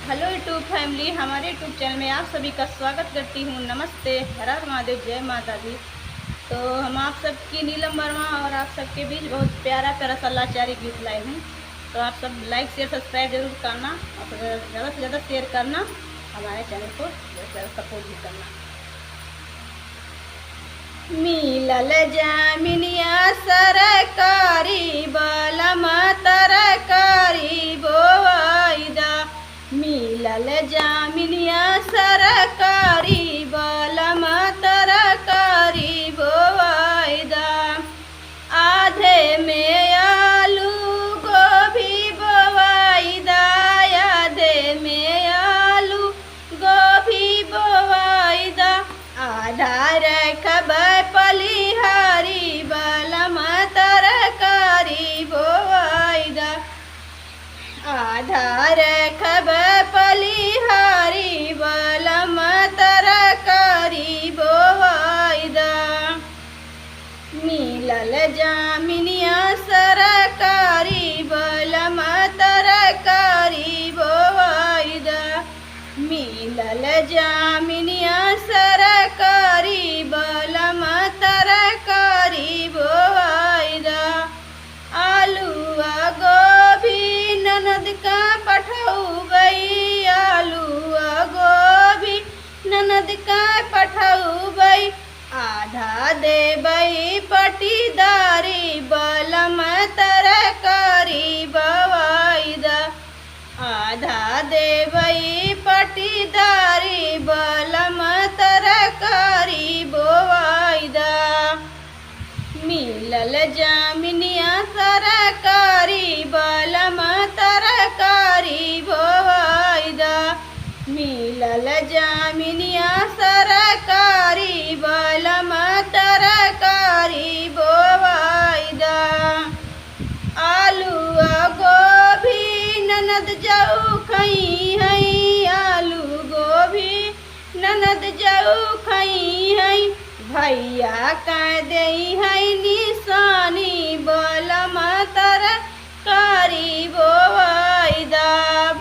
Hello YouTube family, हमारे YouTube channel में आप सभी का स्वागत करती हूँ। नमस्ते, हर हर महादेव, जय माता दी। तो हम आप सबकी नीलम वर्मा और आप सबके बीच बहुत प्यारा प्यारा सलाचारी गीत लाए हैं। तो आप सब लाइक शेयर सब्सक्राइब जरूर करना और ज़्यादा से ज़्यादा शेयर करना, हमारे चैनल को ज़्यादा सपोर्ट भी करना। मिलल जामिनिया सरकारी बलम तरकारी बोवाइदा, मिलल जामिनिया सरकारी बलम तरकारी बोवाइदा। आधे में आलू गोभी बोवाइदा, आधे में आलू गोभी बोवाइदा। आधा रखब पलिहारी बलम तरकारी बोवाइदा, आधा रखब पलिहारी बलम तरकारी बोवाइदा। मिलल जामिनिया सरकारी बलम तरकारी बोवाइदा, मिलल जामिनिया सरकारी बलम तरकारी बोवाइदा। आलूआ गोभी ननद का पठौबै, आलूआ गोभी ननद का पठौबै। आधा देबै पटीदारी बलम तरकारी बोवाइदा, आधा देबै पटीदारी बलम तरकारी बोवाइदा। मिलल जामिनिया सरकारी बलम तरकारी बोवाइदा, मिलल जामिनिया सरकारी बलम तरकारी बोवाइदा। आलूआ गोभी ननद जाऊ खई है, आलू गोभी ननद जाऊ खई है। भैया कह दई है निशानी बलम तरकारी बोवाइदा,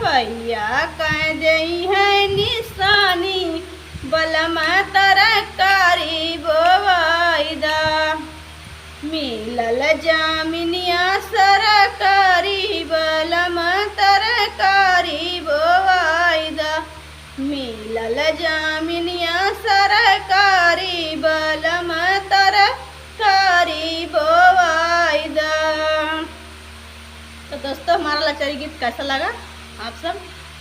भैया कह दई है निशानी बलम तरकारी बोवाइदा। मिलल जामिनिया सरकारी बलम तरकारी बोवाइदा, मिलल जामिनिया सरकारी बलम तरकारी बोवाइदा। तो दोस्तों, हमारा लाचारी गीत कैसा लगा? आप सब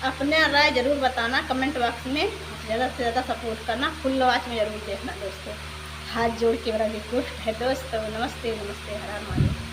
अपने राय जरूर बताना कमेंट बॉक्स में। ज़्यादा से ज़्यादा सपोर्ट करना, फुल वॉच में जरूर देखना दोस्तों। हाथ जोड़ के मेरा रिक्वेस्ट है दोस्तों। नमस्ते नमस्ते, हर हर महादेव।